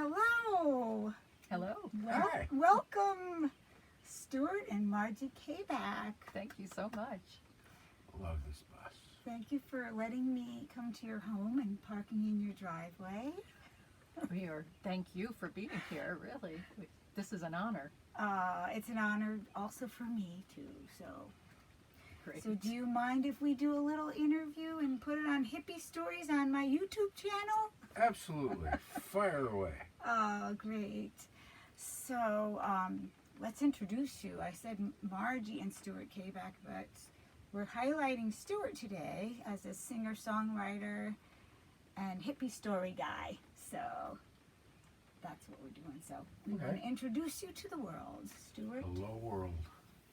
Hello. Hello. Hi. Welcome, Stuart and Margie Kabak. Thank you so much. Love this bus. Thank you for letting me come to your home and parking in your driveway. Thank you for being here, really. This is an honor. It's an honor also for me, too. Great. So do you mind if we do a little interview and put it on Hippie Stories on my YouTube channel? Absolutely. Fire away. Oh, great. So let's introduce you. I said Margie and Stuart Kabak, but we're highlighting Stuart today as a singer-songwriter and hippie story guy. So that's what we're doing. So we want to introduce you to the world, Stuart. Hello, world.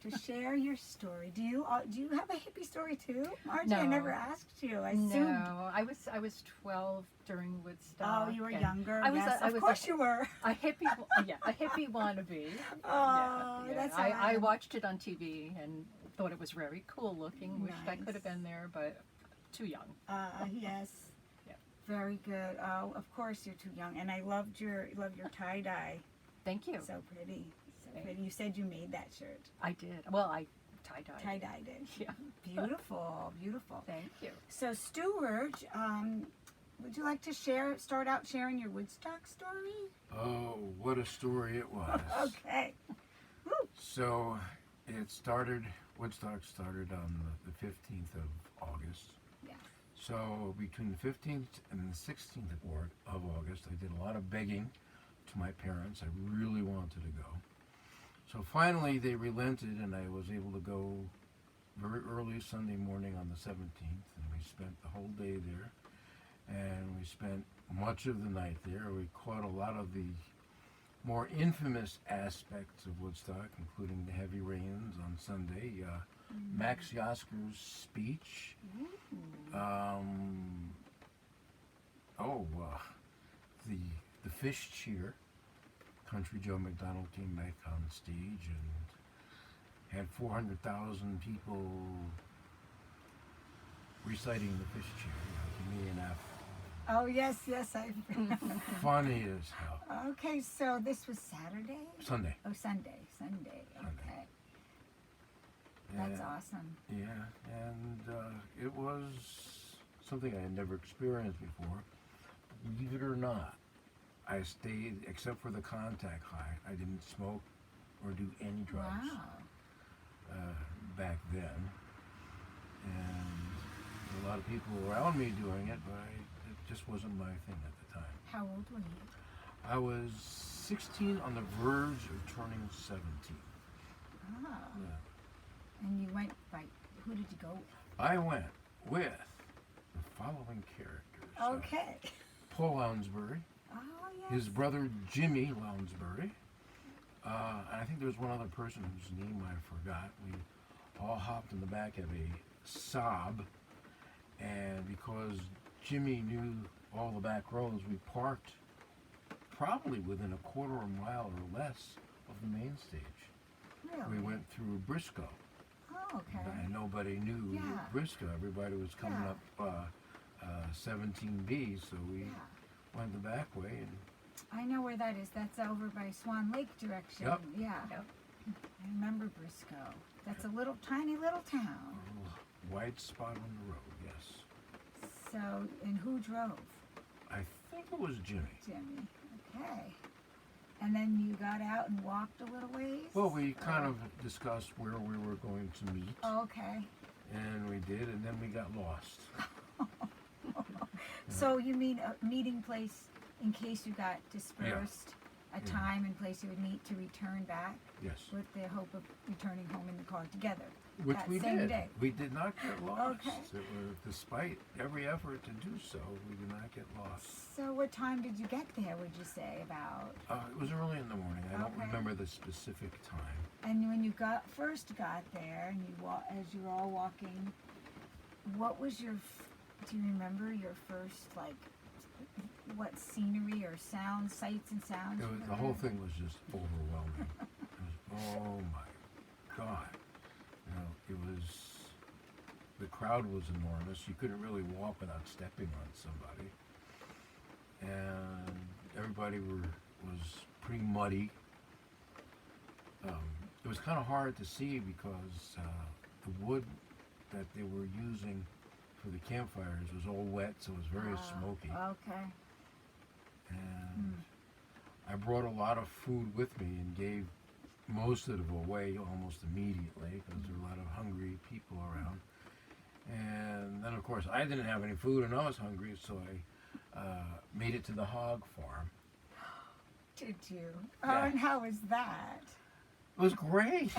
To share your story. Do you have a hippie story too, Margie? No. I never asked you. I assumed. No, I was 12 during Woodstock. Oh, you were younger. I was. Yes, I was of course you were. a hippie. Yeah, a hippie wannabe. Oh, that's I awesome. watched it on TV and thought it was very cool looking. Wished I could have been there, but too young. Yes. Yeah. Very good. Oh, of course you're too young, and I love your tie dye. Thank you. So pretty. So Thanks. pretty. You said you made that shirt. I did. Well, I tie-dyed. Tie dyed it. Yeah. Beautiful, beautiful. Thank you. So Stuart, would you like to start out sharing your Woodstock story? Oh, what a story it was. Okay. Woo. So Woodstock started on the 15th of August. Yeah. So between the 15th and the 16th of August, I did a lot of begging to my parents. I really wanted to go. So finally they relented and I was able to go very early Sunday morning on the 17th, and we spent the whole day there, and we spent much of the night there. We caught a lot of the more infamous aspects of Woodstock, including the heavy rains on Sunday, Max Yasker's speech, the fish cheer. Country Joe McDonald came back on stage and had 400,000 people reciting the fish cheer, like me and F. Oh yes, I. Funny as hell. Okay, so this was Saturday. Sunday. Oh, Sunday. Okay. That's awesome. Yeah, and it was something I had never experienced before. Believe it or not, I stayed, except for the contact high, I didn't smoke or do any drugs back then. And a lot of people around me doing it, but it just wasn't my thing at the time. How old were you? I was 16, on the verge of turning 17. Oh. Yeah. And you went by, who did you go with? I went with the following characters. Okay. Paul Lounsbury, Oh, yes. his brother Jimmy Lounsbury, and I think there was one other person whose name I forgot. We all hopped in the back of a Saab, and because Jimmy knew all the back roads, we parked probably within a quarter of a mile or less of the main stage. Really? We went through Briscoe, Oh, okay. and nobody knew Yeah. Briscoe. Everybody was coming Yeah. up 17B, so we went the back way. And I know where that is. That's over by Swan Lake direction. Yep. Yeah. Yep. I remember Briscoe. That's a tiny little town. white spot on the road, yes. So, and who drove? I think it was Jimmy. Jimmy. Okay. And then you got out and walked a little ways? Well, we kind of discussed where we were going to meet, Okay. and we did, and then we got lost. So you mean a meeting place in case you got dispersed? A Yeah. time and place you would meet to return back Yes, with the hope of returning home in the car together? which that we same did. day. We did not get lost. Okay. It was, despite every effort to do so, we did not get lost. So what time did you get there, would you say, about? It was early in the morning. I don't Okay. remember the specific time. And when you first got there, and as you were all walking, what was do you remember your first, like, what scenery or sounds, sights and sounds? The whole thing was just overwhelming. Oh my God. The crowd was enormous. You couldn't really walk without stepping on somebody. And everybody was pretty muddy. It was kind of hard to see because the wood that they were using for the campfires was all wet, so it was very smoky. Okay. And I brought a lot of food with me and gave most of it away almost immediately because there were a lot of hungry people around. And then, of course, I didn't have any food and I was hungry, so I made it to the hog farm. Did you? Yeah. Oh, and how was that? It was great.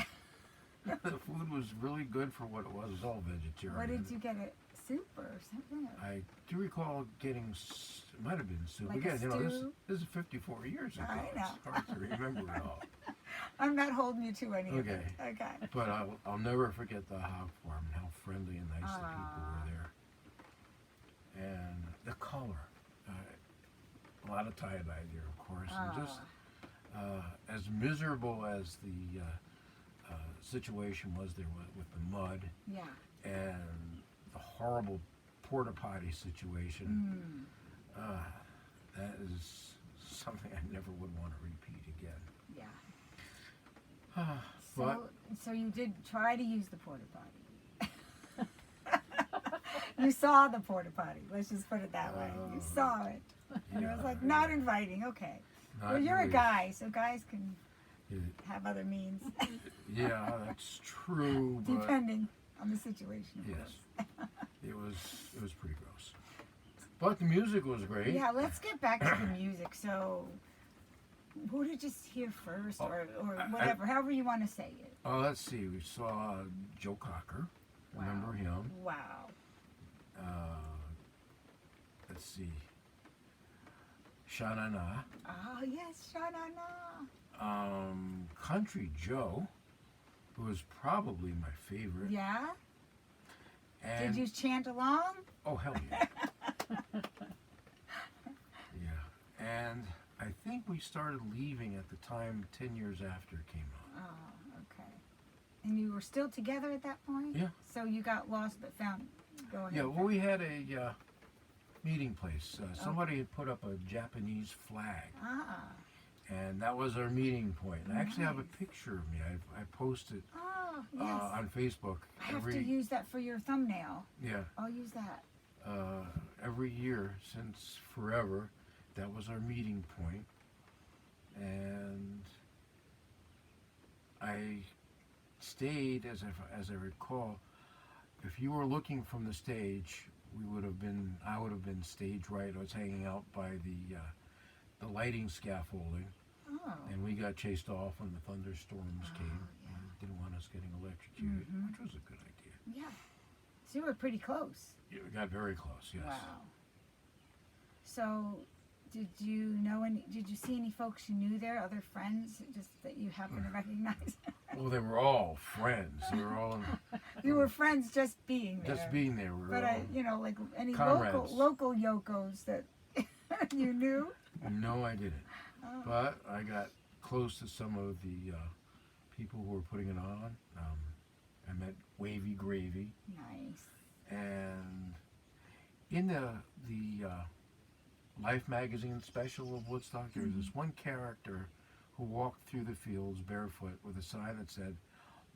The food was really good for what it was. It was all vegetarian. What did you get? It soup or something? I do recall getting, it might have been soup. Like a Again, you know, stew? this is 54 years ago. I know. It's hard to remember it all. I'm not holding you to any of it. Okay. Okay. But I'll never forget the hog farm and how friendly and nice the people were there. And the color. A lot of tie-dye there, of course. And just as miserable as the situation was there with the mud Yeah. and the horrible porta potty situation, that is something I never would want to repeat again. Yeah. But So you did try to use the porta potty. You saw the porta potty. Let's just put it that way. You saw it. And it was like not inviting. Okay. not Well, you're a really- guy, so guys can Yeah, have other means yeah, that's true. But depending on the situation. Of yes, course. it was pretty gross. But the music was great. Yeah. Let's get back to the music. So, who did you hear first, or whatever, however you want to say it? Oh, let's see. We saw Joe Cocker. Remember him? Wow. Let's see. Sha-na-na. Oh yes, Sha-na-na. Country Joe, who was probably my favorite. Yeah. And, Did you chant along? Oh, hell yeah. Yeah. And I think we started leaving at the time 10 years after it came out. Oh, okay. And you were still together at that point? Yeah. So you got lost but found. Go ahead. Yeah, well, we had a meeting place. Somebody had put up a Japanese flag, Ah. and that was our meeting point. And I actually have a Nice. picture of me. I posted Oh, yes. on Facebook I have to use that for your thumbnail. yeah, I'll use that. every year since forever. That was our meeting point, and I stayed, as I recall. If you were looking from the stage, I would have been stage right. I was hanging out by the lighting scaffolding, Oh. and we got chased off when the thunderstorms came. yeah. And didn't want us getting electrocuted, Mhm. which was a good idea. Yeah. So you were pretty close. Yeah, we got very close. Yes. Wow. So, did you see any folks you knew there, other friends, just that you happen to recognize? Well, they were all friends. They were all You were friends just being there. just being there. We were But all, like any comrades. local yokos that you knew. no, I didn't. Oh. But I got close to some of the people who were putting it on. I met Wavy Gravy, Nice. and in the Life magazine special of Woodstock, there was this one character who walked through the fields barefoot with a sign that said,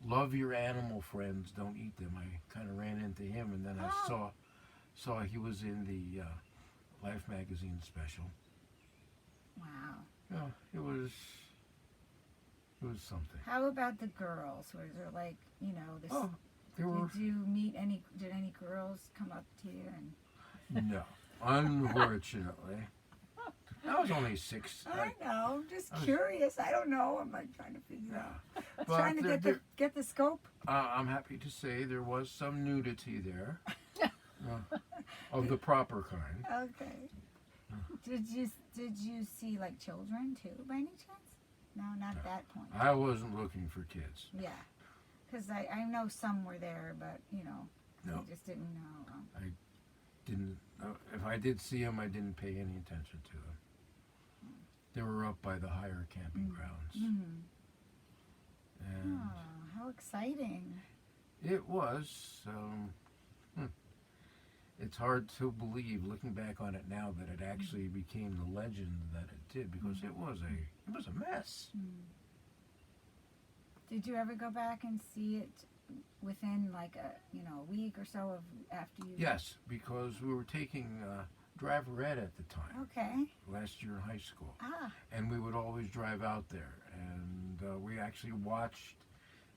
"Love your animal friends, don't eat them." I kind of ran into him, and then I saw he was in the Life magazine special. Wow. Yeah, it was something. How about the girls? Was there like this? Oh, there were Did you meet any? Did any girls come up to you and? no, unfortunately. I was only 6. I know. I'm just curious. I don't know. I'm like trying to figure out. But Trying to get the scope. I'm happy to say there was some nudity there, of the proper kind. Okay. Did you see like children too by any chance? No, not that point. I wasn't looking for kids. Yeah, because I know some were there, but No. they just didn't know. Didn't. If I did see them, I didn't pay any attention to them. They were up by the higher camping grounds, Mm-hmm. and Oh, how exciting! it was. it's hard to believe, looking back on it now, that it actually became the legend that it did, because it was a mess. Did you ever go back and see it within like a week or so of after you? Yes, because we were taking driver ed at the time, Okay. last year in high school, Ah. and we would always drive out there, and we actually watched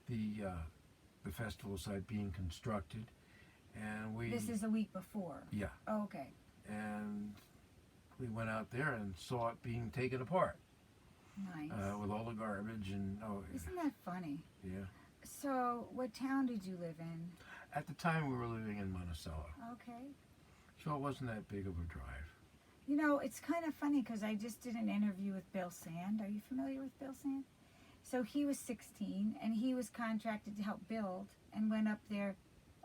the festival site being constructed, and we. This is a week before. Yeah. Oh, okay. And we went out there and saw it being taken apart Nice. with all the garbage and Isn't that funny? yeah. So, what town did you live in? At the time, we were living in Monticello, Okay. so it wasn't that big of a drive. You know, it's kind of funny because I just did an interview with Bill Sand. Are you familiar with Bill Sand? So he was 16 and he was contracted to help build and went up there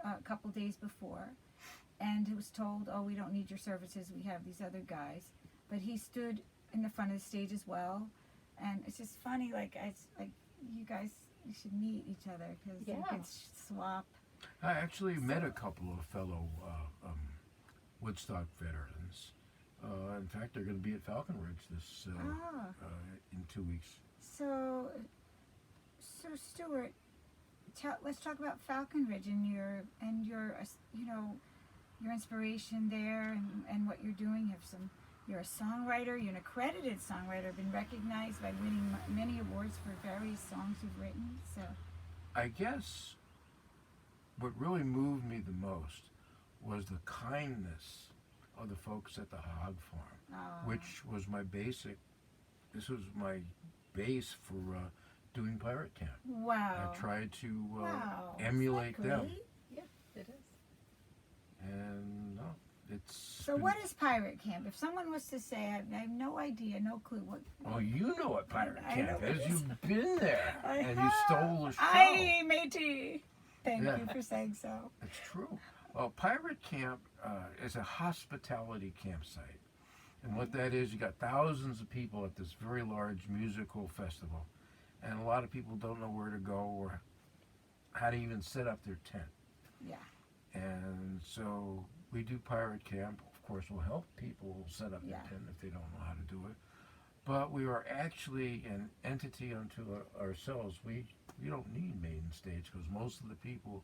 a couple days before and was told, oh, we don't need your services. We have these other guys. But he stood in the front of the stage as well. And it's just funny, like you guys, you should meet each other because you could swap. I actually met a couple of fellow Woodstock veterans. In fact, they're going to be at Falcon Ridge this in 2 weeks. So Stuart, let's talk about Falcon Ridge and your your inspiration there and what you're doing. You're a songwriter. You're an accredited songwriter. Been recognized by winning many awards for various songs you've written. So I guess what really moved me the most was the kindness of the folks at the hog farm, which was my basic. This was my base for doing Pirate Camp. wow. I tried to Wow. emulate Isn't that them, great? Yeah, it is. and it's. So what is Pirate Camp? If someone was to say, I have no idea, no clue what. Oh, you know what Pirate I Camp know is. it is. You've been there, I and you have. stole the show. Aye, matey. Thank Yeah. you for saying so. It's true. Well, Pirate Camp is a hospitality campsite. And what that is, you got thousands of people at this very large musical festival. And a lot of people don't know where to go or how to even set up their tent. Yeah. And so we do Pirate Camp. Of course, we'll help people set up their Yeah. tent if they don't know how to do it. But we are actually an entity unto ourselves. We don't need main stage because most of the people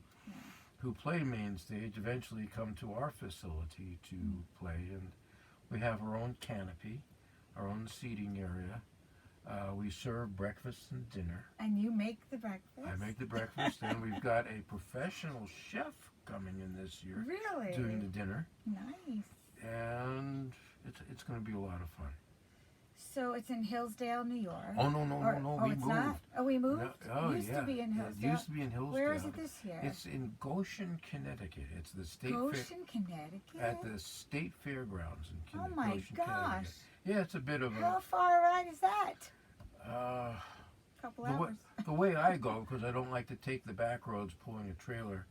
who play main stage eventually come to our facility to play. And we have our own canopy, our own seating area. We serve breakfast and dinner. And you make the breakfast? I make the breakfast, and we've got a professional chef coming in this year Really? doing the dinner. Nice. And it's going to be a lot of fun. So it's in Hillsdale, New York. Oh, no, we it's moved. not? Oh, we moved? Oh, It used to be in Hillsdale. It used to be in Hillsdale. Where is it this year? It's in Goshen, Connecticut. It's the state fair, Goshen, Connecticut? at the state fairgrounds in Oh Goshen, my Connecticut. gosh. Yeah, it's a bit of How far a ride is that? a. Couple The way, hours. the way I go, because I don't like to take the back roads pulling a trailer,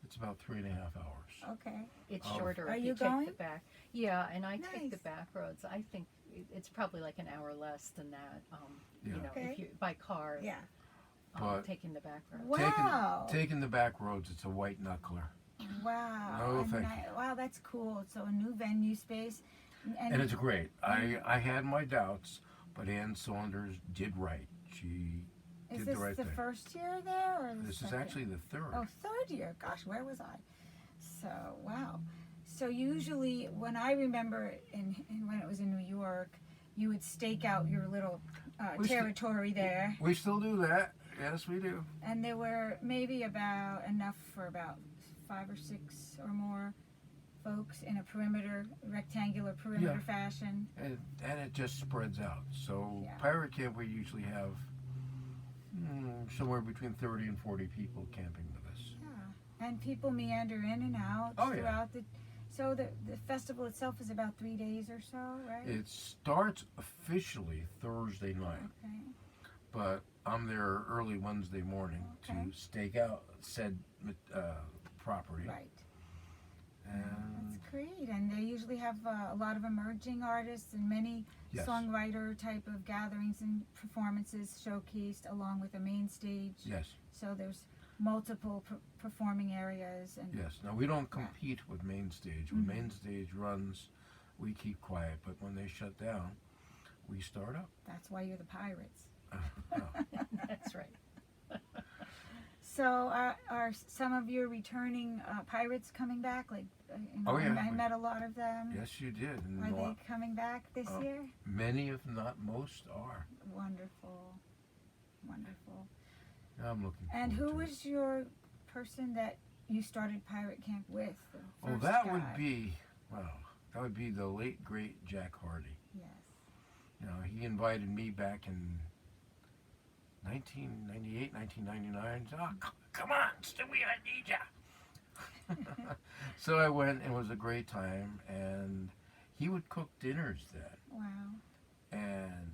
it's about 3.5 hours. Okay. It's Oh. shorter Are if you you take going? the back. Yeah, and I take the Nice. back roads. I think it's probably like an hour less than that. You Yeah. know, Okay. if you by car, Yeah. But- taking the back road. Wow. Taking the back roads, it's a white knuckler. Wow. No, And thank wow, that's cool. So a new venue space. And it's great. I had my doubts, but Ann Saunders did right. She Is did this the right the thing. first year there? Or the This is second? actually the third. Oh, third year. Gosh, where was I? So, wow. So usually when I remember when it was in New York, you would stake out your little We st- territory there. We still do that. Yes, we do. And there were maybe about enough for about 5 or 6 or more folks in a rectangular perimeter Yeah. fashion. And it just spreads out. So Yeah. Pirate Camp, we usually have somewhere between 30 and 40 people camping with us. Yeah. And people meander in and out Oh, yeah. throughout the. So the festival itself is about 3 days or so, right? It starts officially Thursday night, Okay. but I'm there early Wednesday morning Okay. to stake out said property. Right. And That's great. And they usually have a lot of emerging artists and many Yes. songwriter type of gatherings and performances showcased along with the main stage. yes, So there's multiple performing areas. And Yes. Now we don't compete with Main Stage. When Main Stage runs, we keep quiet. But when they shut down, we start up. That's why you're the Pirates. That's right. So are some of your returning pirates coming back? Like, Oh, yeah. I met a lot of them. Yes, you did. And Are they coming back this year? many, if not most, are. Wonderful. Wonderful. I'm looking forward And who to it. was your person that you started Pirate Camp with? The Oh, first that guy? would be, that would be the late, great Jack Hardy. Yes. You know, he invited me back in 1998, 1999. Oh, come on, Stewie, I need ya. So I went, and it was a great time, and he would cook dinners then. Wow. And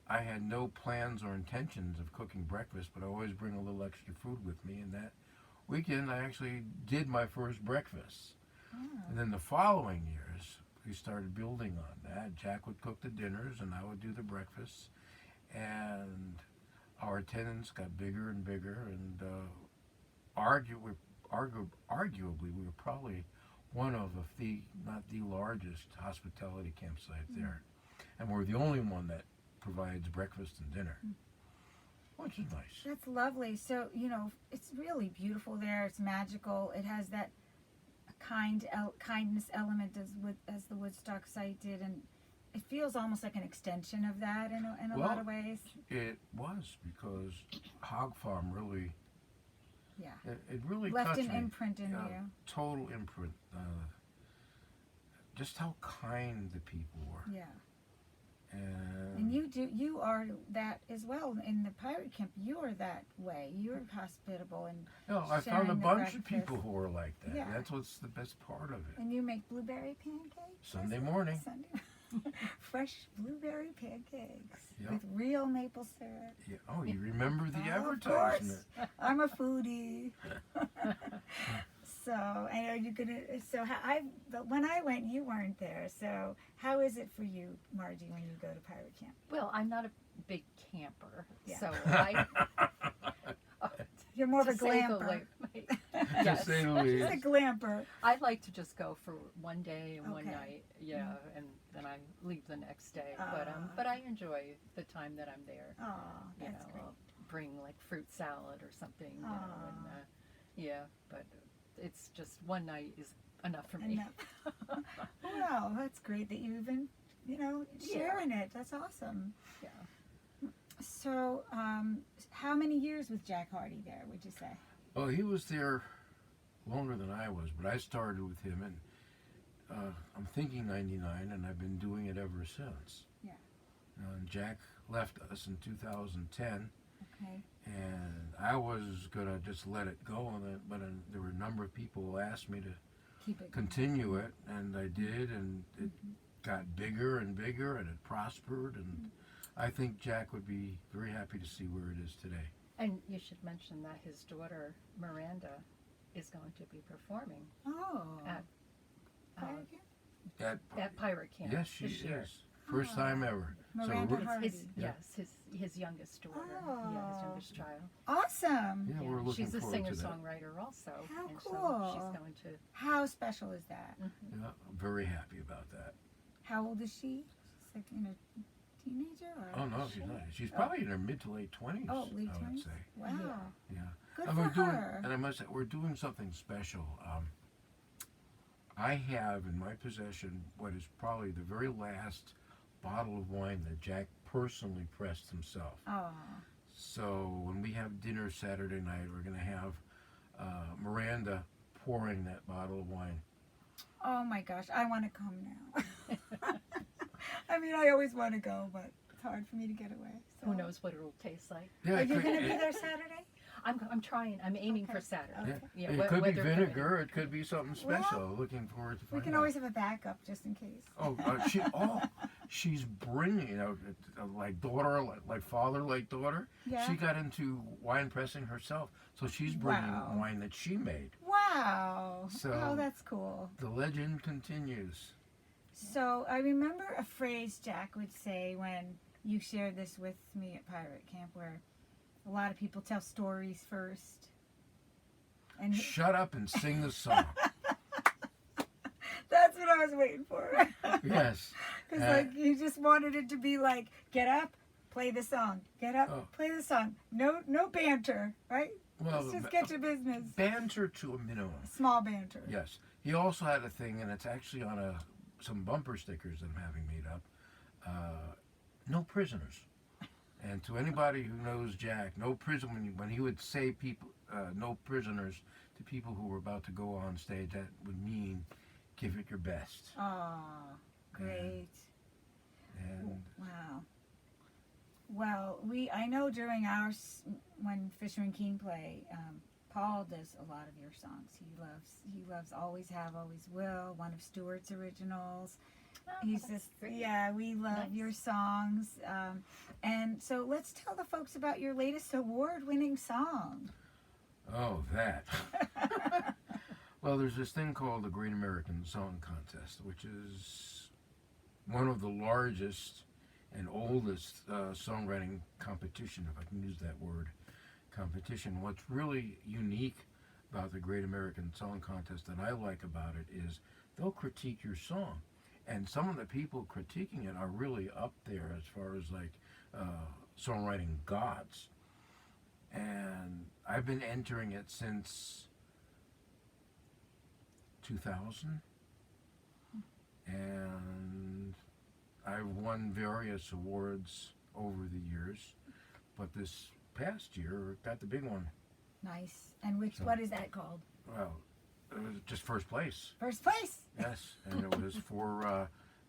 I had no plans or intentions of cooking breakfast, but I always bring a little extra food with me, and that weekend I actually did my first breakfast. Oh. And then the following years, we started building on that. Jack would cook the dinners, and I would do the breakfasts. And our attendance got bigger and bigger, and arguably, we were probably one of the, not the largest hospitality campsite there. And we're the only one that provides breakfast and dinner, which is nice. That's lovely. So, it's really beautiful there. It's magical. It has that kindness element as the Woodstock site did, and it feels almost like an extension of that in a lot of ways. It was, because Hog Farm really, Yeah. it really Left touched an me. imprint in you. Total imprint. Just how kind the people were. Yeah. And you are that as well in the Pirate Camp. You are that way. You're hospitable and I found sharing a the bunch of breakfast. people who are like that. Yeah. That's what's the best part of it. And you make blueberry pancakes? Sunday morning. Sunday. Fresh blueberry pancakes Yep. with real maple syrup. Yeah. Oh, you remember the Oh, of advertisement. course. I'm a foodie. So, and are you gonna? But when I went, you weren't there. So, how is it for you, Margie, when you go to Pirate Camp? Well, I'm not a big camper, Yeah. so I. You're more of a to say the glamper. To Yes. say the She's least. a glamper. I like to just go for one day and one Okay. night, and then I leave the next day. But I enjoy the time that I'm there. Oh, You that's know, great. I'll bring like fruit salad or something. You know, Aw. but it's just one night is enough for me. Enough. Wow, that's great that you've been, sharing it. That's awesome. Yeah. So, how many years was Jack Hardy there, would you say? Well, he was there longer than I was, but I started with him, and I'm thinking 99, and I've been doing it ever since. Yeah. And Jack left us in 2010, Okay. and I was going to just let it go, but there were a number of people who asked me to Keep it. continue it, and I did, and it got bigger and bigger, and it prospered, and I think Jack would be very happy to see where it is today. And you should mention that his daughter Miranda is going to be performing Oh. at Pirate Camp? At Pirate Camp. Yes, she this year. is. First time ever. Miranda we're- Hardy. Yeah. His youngest daughter. Yeah, his youngest child. Awesome. Yeah, we're looking she's a forward to that. How singer-songwriter also. And so cool. she's going to. How special is that? Yeah, I'm very happy about that. How old is she? She's like a teenager? Or Oh no, she's not. She's probably in her mid to late 20s. Oh, late I would 20s? say. Wow. Yeah. Good And for we're doing, her. and I must say, we're doing something special. I have in my possession what is probably the very last bottle of wine that Jack personally pressed himself. Oh. So when we have dinner Saturday night, we're going to have Miranda pouring that bottle of wine. Oh my gosh, I want to come now. I mean, I always want to go, but it's hard for me to get away. So. Who knows what it'll taste like? Yeah, Are it you could- going to be it- there Saturday? I'm trying. I'm aiming Okay. for Saturday. Okay. Yeah, Yeah, it could be weather permitting. vinegar. It could be something special. Looking forward to We finding can out. always have a backup just in case. She's bringing, like daughter, like father, like daughter. Yeah. She got into wine pressing herself, so she's bringing Wow. wine that she made. Wow. So- Oh, that's cool. The legend continues. So I remember a phrase Jack would say when you shared this with me at Pirate Camp, where a lot of people tell stories first And shut up and sing the song. that's what I was waiting for. Yes. Because like you just wanted it to be like, get up, play the song. Get up, play the song. No banter, right? Well, Let's just get to business. banter to a minimum. Small banter. Yes. He also had a thing, and it's actually on some bumper stickers that I'm having made up. No prisoners. And to anybody who knows Jack, no prison. When he would say people, no prisoners to people who were about to go on stage, that would mean give it your best. Oh, great. And Wow. Well, I know during when Fisher & King play, Paul does a lot of your songs. He loves Always Have, Always Will, one of Stuart's originals. Oh, He's that's just, great. yeah, we love Nice. your songs. And so let's tell the folks about your latest award-winning song. oh, that. Well, there's this thing called the Great American Song Contest, which is one of the largest and oldest songwriting competition, if I can use that word, competition. What's really unique about the Great American Song Contest that I like about it is they'll critique your song. And some of the people critiquing it are really up there as far as like songwriting gods. And I've been entering it since 2000. And I've won various awards over the years. But this past year, got the big one. Nice. And what is that called? Well, it was just first place. First place. Yes, and it was for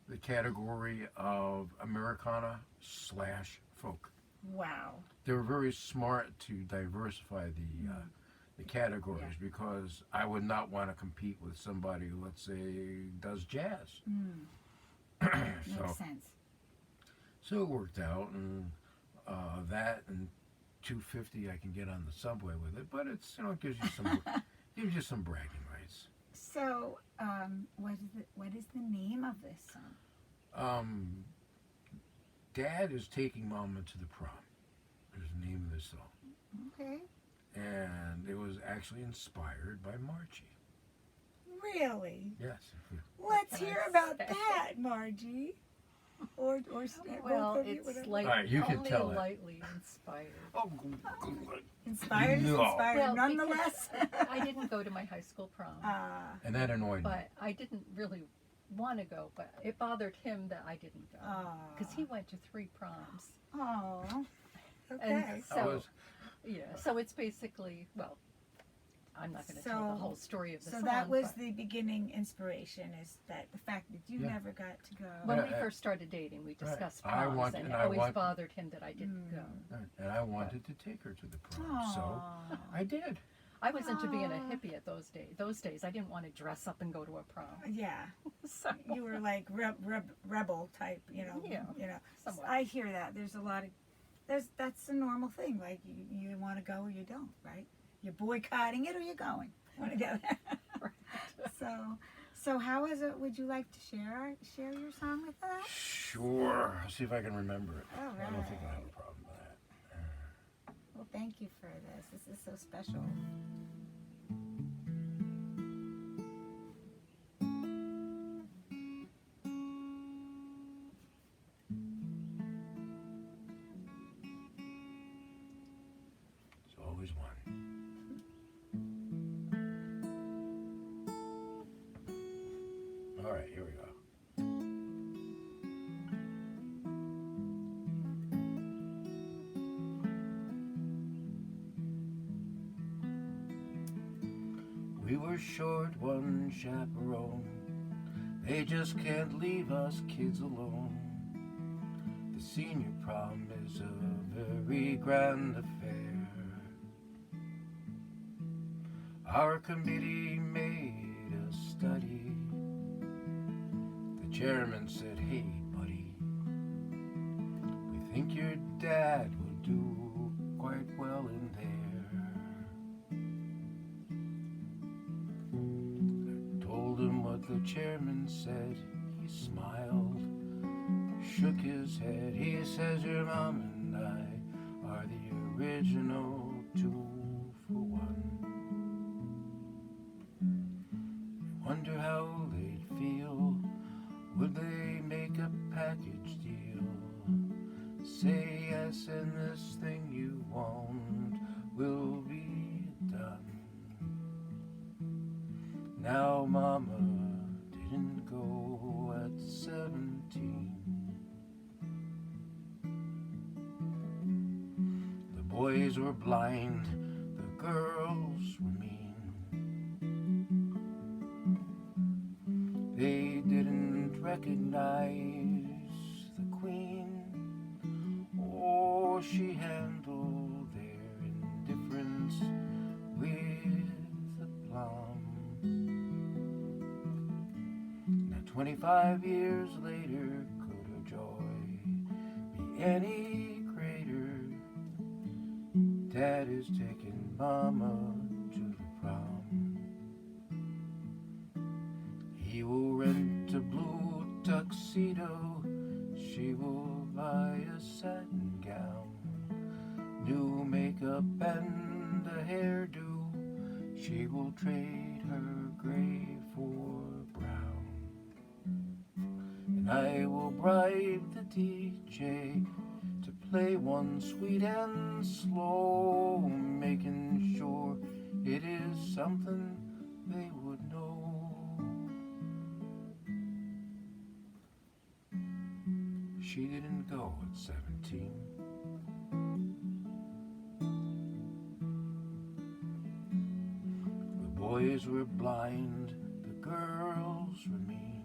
the category of Americana/folk. Wow. They were very smart to diversify the categories because I would not want to compete with somebody who, let's say, does jazz. Makes sense. So it worked out, and that and $2.50 I can get on the subway with it, but it's it gives you some bragging rights. So, what is the name of this song? Dad is taking Mama to the prom. Is the name of this song, Okay. and it was actually inspired by Margie. Really? Yes. Let's hear about that, Margie. Or Well, both of you, it's whatever. like All right, you can only tell it. lightly inspired. Oh, Inspired is No. inspired, Well, nonetheless. I didn't go to my high school prom, and that annoyed me. but I didn't really want to go. But it bothered him that I didn't go because he went to 3 proms. Oh. Okay. And I so, was- so it's basically, well, I'm not going to tell the whole story of the So song. that was but the beginning inspiration, is that the fact that you Yeah. never got to go. when Yeah, we first started dating, we discussed I proms, want- and and it I always want- bothered him that I didn't go. And I wanted to take her to the prom, so Aw. I did. I was into being a Aw. hippie at those days. Those days, I didn't want to dress up and go to a prom. Yeah. So You were like rebel type, Yeah, somewhat. I hear that. There's a lot of that's a normal thing. Like you want to go or you don't, right? You're boycotting it or you're going. Want to go there. So how is it? Would you like to share your song with us? Sure. I'll see if I can remember it. All I don't think I right. have a problem with that. Well, thank you for this. This is so special. There's always one. All right, here we go. We were short one chaperone. They just can't leave us kids alone. The senior prom is a very grand affair. Our committee made a study. The chairman said, "Hey, buddy, we think your dad will do quite well in there." I told him what the chairman said. He smiled, shook his head. He says, "Your mom and I are the original 2 for 1. Wonder how they'd feel. Would they make a package deal? Say yes, and this thing you want will be done. Now Mama didn't go at 17. The boys were blind, the girls were mean. They didn't recognize the queen. Oh, she handled their indifference with aplomb. Now 25 years later, could her joy be any greater? Dad is taking Mama to the prom. He will rent a blue tuxedo. She will buy a satin gown, new makeup and a hairdo. She will trade her gray for brown. And I will bribe the DJ to play one sweet and slow, making sure it is something they would know. She didn't go at 17. The boys were blind, the girls were mean.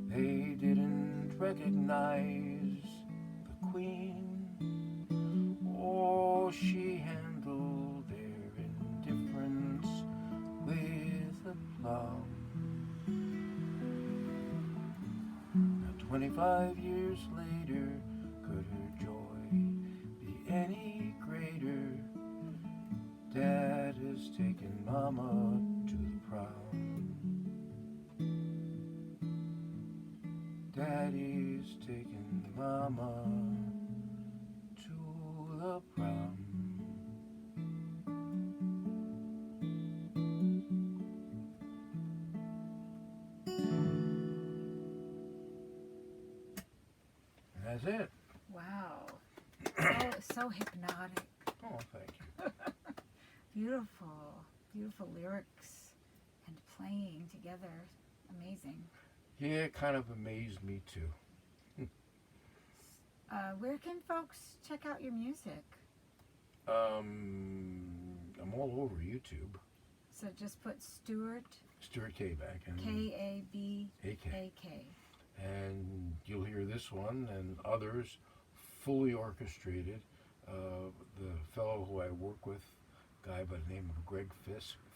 They didn't recognize the queen. Oh, she handled their indifference with aplomb. 25 years later, could her joy be any greater? Dad has taken Mama to the prom. Daddy's taken Mama to the prom. That's it. Wow. So hypnotic. Oh, thank you. Beautiful. Beautiful lyrics and playing together. Amazing. Yeah, it kind of amazed me too. Where can folks check out your music? I'm all over YouTube. So just put Stuart, Stuart Kabak and K-A-B-A-K. and you'll hear this one and others fully orchestrated. The fellow who I work with, guy by the name of Greg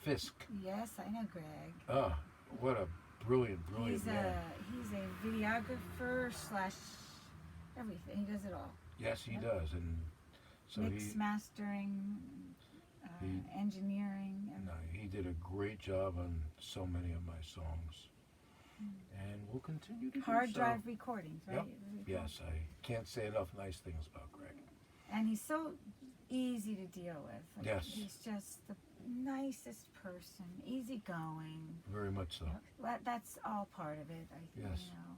Fisk. Yes, I know Greg. Ah, what a brilliant He's man. he's a videographer / everything. He does it all. Yes, he Yep. does, and so Mix, mastering, engineering. he did a great job on so many of my songs, and we'll continue to Hard do so. drive recordings, right? Yep. Yes, I can't say enough nice things about Greg. And he's so easy to deal with. Like, Yes. He's just the nicest person, easygoing. Very much so. That's all part of it, I think. Yes. You know.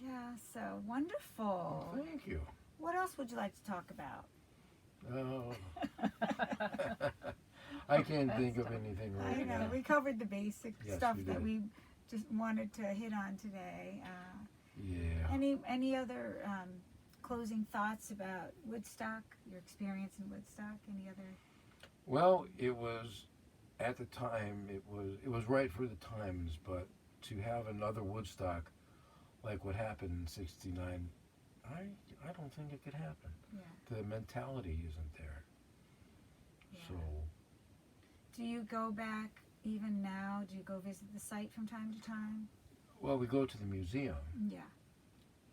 Yeah, so wonderful. Well, thank you. What else would you like to talk about? Oh. I can't think of anything I right know, now. we covered the basic Yes, stuff we that did. we just wanted to hit on today. Yeah. Any other closing thoughts about Woodstock, your experience in Woodstock? Any other? Well, it was at the time. It was right for the times, but to have another Woodstock like what happened in '69, I don't think it could happen. Yeah. The mentality isn't there. Yeah. So Do you go back even now? Do you go visit the site from time to time? well, we go to the museum. Yeah.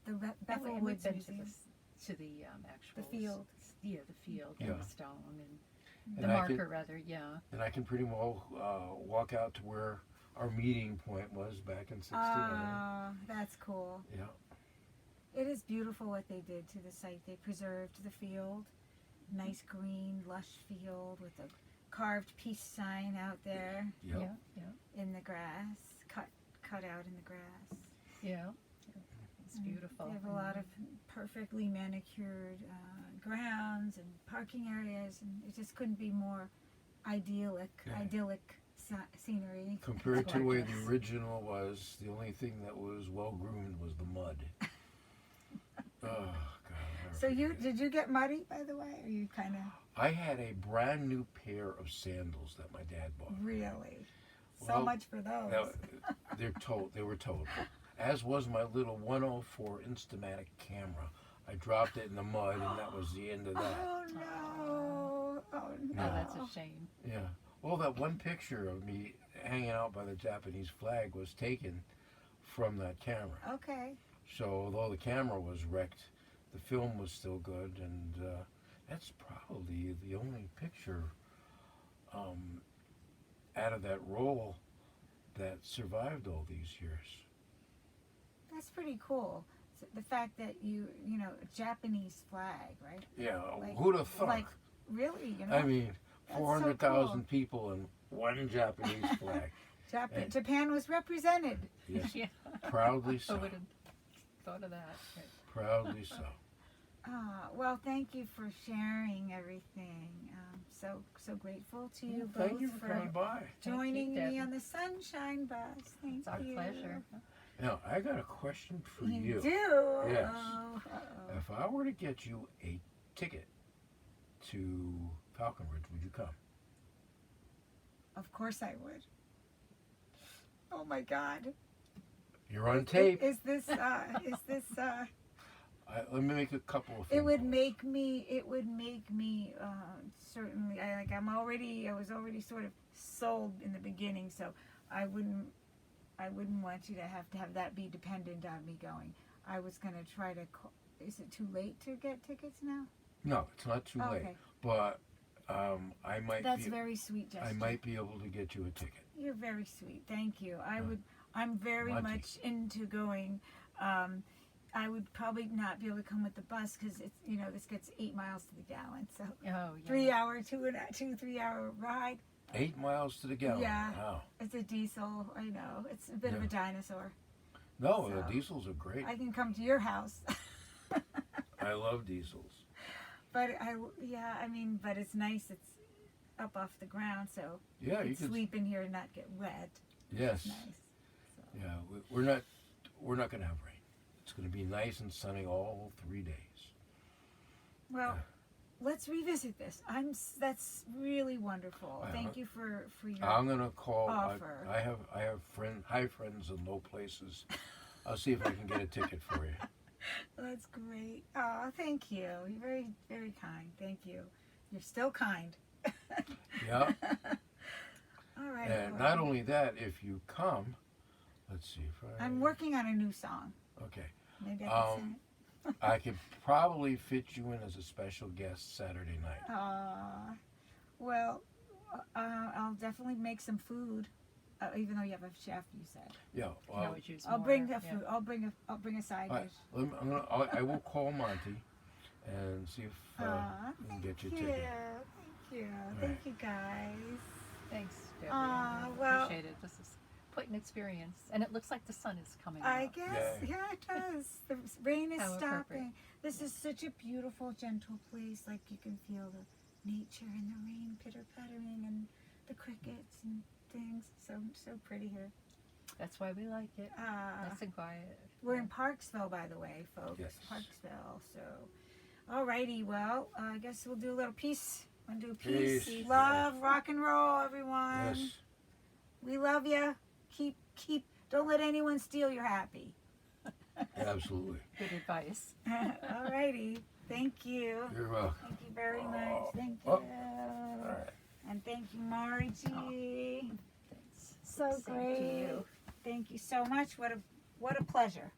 The Bethel We've Woods been Museum. to the actual The field. Yeah, the field Yeah. and the stone and And the I marker could- rather. Yeah. And I can pretty well walk out to where our meeting point was back in '69. Ah, that's cool. Yeah. It is beautiful what they did to the site. They preserved the field, nice green, lush field with a carved peace sign out there Yep. Yeah, yeah, in the grass, cut out in the grass. yeah. It's beautiful. They have a lot of perfectly manicured grounds and parking areas, and it just couldn't be more idyllic scenery. Compared to the way the Gorgeous. original was, the only thing that was well groomed was the mud. Oh God! I'll never So forget it. did you get muddy, by the way? Or you kind of I had a brand new pair of sandals that my dad bought. really? So Well, much for those. Now, they were totaled. As was my little 104 Instamatic camera. I dropped it in the mud, and that was the end of that. Oh no! Oh no! Oh, that's a shame. Yeah. Well, that one picture of me hanging out by the Japanese flag was taken from that camera. Okay. So, although the camera was wrecked, the film was still good, and that's probably the only picture out of that roll that survived all these years. That's pretty cool. So the fact that you know, a Japanese flag, right? Yeah, Like- who'd have thought? Like, really, you know? I mean, That's so 400,000 cool. people and one Japanese flag. and- Japan was represented. Yes, Yeah. proudly I so. would have thought of that. Right. Proudly so. Well, thank you for sharing everything. So grateful to you both Thank you for coming by. joining Thank you, me Deb. on the Sunshine Bus. Thank It's our you. pleasure. Now, I got a question for You you. do? Yes. Oh, uh-oh. If I were to get you a ticket to Falcon Ridge, would you come? Of course I would. Oh my God. You're on tape. Is this? Let me make a couple of. It phone would calls. make me certainly. I was already sort of sold in the beginning, so I wouldn't want you to have that be dependent on me going. I was gonna try to. Is it too late to get tickets now? No, it's not too late. Okay, But I might that's be. very sweet, gesture. I might be able to get you a ticket. You're very sweet. Thank you. Uh, I'm very Monty. much into going. I would probably not be able to come with the bus because it's this gets 8 miles to the gallon. So Oh, yeah. 3 hour, 3 hour ride. 8 miles to the gallon. Yeah. Wow. It's a diesel. I know it's a bit of a dinosaur. No, So, the diesels are great. I can come to your house. I love diesels. But but it's nice. It's up off the ground, so Yeah, you you can can. sleep in here and not get wet. Yes. It's nice. So. Yeah, we're not going to have rain. It's going to be nice and sunny all 3 days. Well, Yeah. let's revisit this. That's really wonderful. Well, Thank you for your. I'm going to call. Offer. I have high friends in low places. I'll see if I can get a ticket for you. That's great. Oh, thank you. You're very, very kind. Thank you. You're still kind. Yeah. All right. And well, not only that, if you come, let's see if I. I'm working on a new song. Okay. Maybe I can sing it. I could probably fit you in as a special guest Saturday night. Well, I'll definitely make some food. Even though you have a chef, you said. Yeah. You Well, know, choose I'll more, bring the yeah. food. I'll bring a side I, dish. I will call Monty and see if we can Thank get you a you. ticket. Thank you. All Thank right. you, guys. Thanks, Debbie. Aw, I well- appreciate it. This is quite an experience. And it looks like the sun is coming I out. guess, Yeah. yeah, it does. The rain is How appropriate. stopping. This is such a beautiful, gentle place. Like you can feel the nature and the rain pitter pattering and the crickets and things. So pretty here. That's why we like it. Nice and quiet. We're in Parksville, by the way, folks. Yes. Parksville. So, alrighty. Well, I guess we'll do a little peace. Want to do Peace. peace, love, rock and roll, everyone. Yes. We love you. Keep. Don't let anyone steal your happy. Absolutely. Good advice. Alrighty. Thank you. You're welcome. Thank you very much. Thank you. Oh. All right. And thank you, Margie. Thanks. So Same great. to you. Thank you so much. What a pleasure.